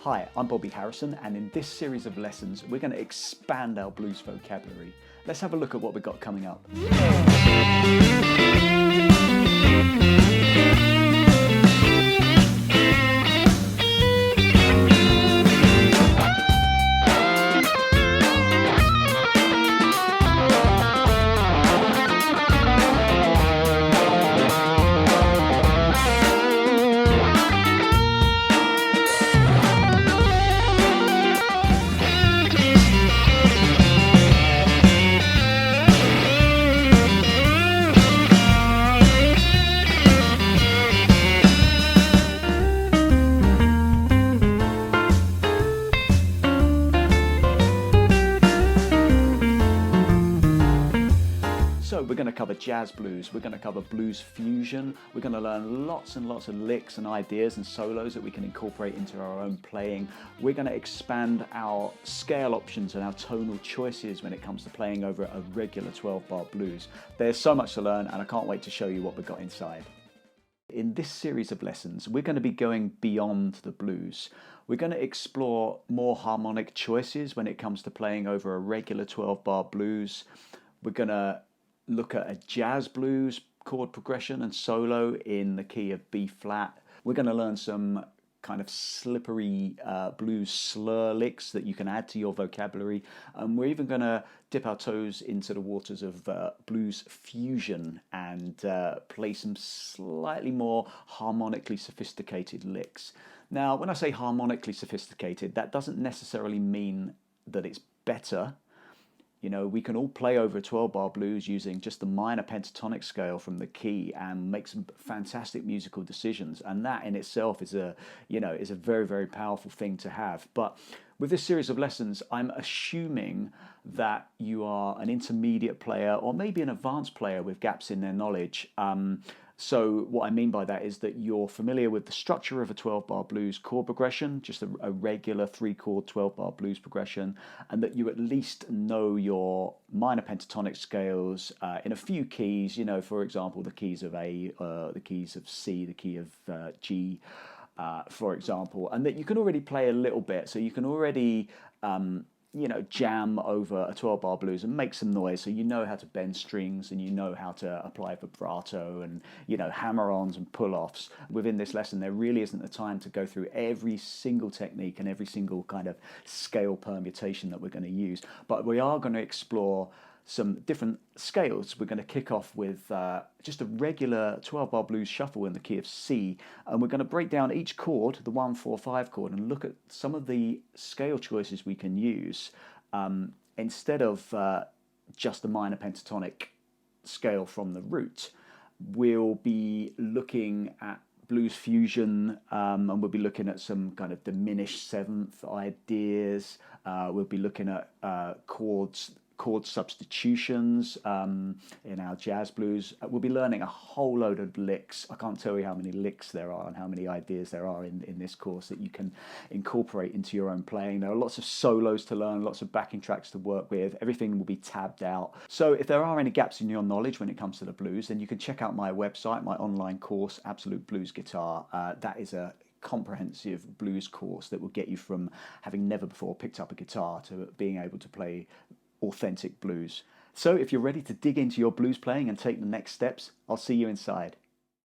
Hi, I'm Bobby Harrison, and in this series of lessons, we're going to expand our blues vocabulary. Let's have a look at what we've got coming up. So we're going to cover jazz blues, we're going to cover blues fusion, we're going to learn lots and lots of licks and ideas and solos that we can incorporate into our own playing. We're going to expand our scale options and our tonal choices when it comes to playing over a regular 12-bar blues. There's so much to learn, and I can't wait to show you what we've got inside. In this series of lessons, we're going to be going beyond the blues. We're going to explore more harmonic choices when it comes to playing over a regular 12-bar blues. We're going to look at a jazz blues chord progression and solo in the key of B flat. We're going to learn some kind of slippery blues slur licks that you can add to your vocabulary, and we're even going to dip our toes into the waters of blues fusion and play some slightly more harmonically sophisticated licks. Now, when I say harmonically sophisticated, that doesn't necessarily mean that it's better. You know, we can all play over a 12-bar blues using just the minor pentatonic scale from the key and make some fantastic musical decisions, and that in itself is a very, very powerful thing to have. But with this series of lessons, I'm assuming that you are an intermediate player or maybe an advanced player with gaps in their knowledge. So what I mean by that is that you're familiar with the structure of a 12-bar blues chord progression, just a regular 3-chord 12-bar blues progression, and that you at least know your minor pentatonic scales in a few keys, you know, for example, the keys of A, the keys of C, the key of G, for example, and that you can already play a little bit, so you can already jam over a 12-bar blues and make some noise, so you know how to bend strings and you know how to apply vibrato and, hammer-ons and pull-offs. Within this lesson, there really isn't the time to go through every single technique and every single kind of scale permutation that we're going to use, but we are going to explore some different scales. We're going to kick off with just a regular 12-bar blues shuffle in the key of C, and we're going to break down each chord, the 1, 4, 5 chord, and look at some of the scale choices we can use instead of just the minor pentatonic scale from the root. We'll be looking at blues fusion, and we'll be looking at some kind of diminished seventh ideas. We'll be looking at chord substitutions in our jazz blues. We'll be learning a whole load of licks. I can't tell you how many licks there are and how many ideas there are in this course that you can incorporate into your own playing. There are lots of solos to learn, lots of backing tracks to work with. Everything will be tabbed out. So if there are any gaps in your knowledge when it comes to the blues, then you can check out my website, my online course, Absolute Blues Guitar. That is a comprehensive blues course that will get you from having never before picked up a guitar to being able to play authentic blues. So if you're ready to dig into your blues playing and take the next steps, I'll see you inside.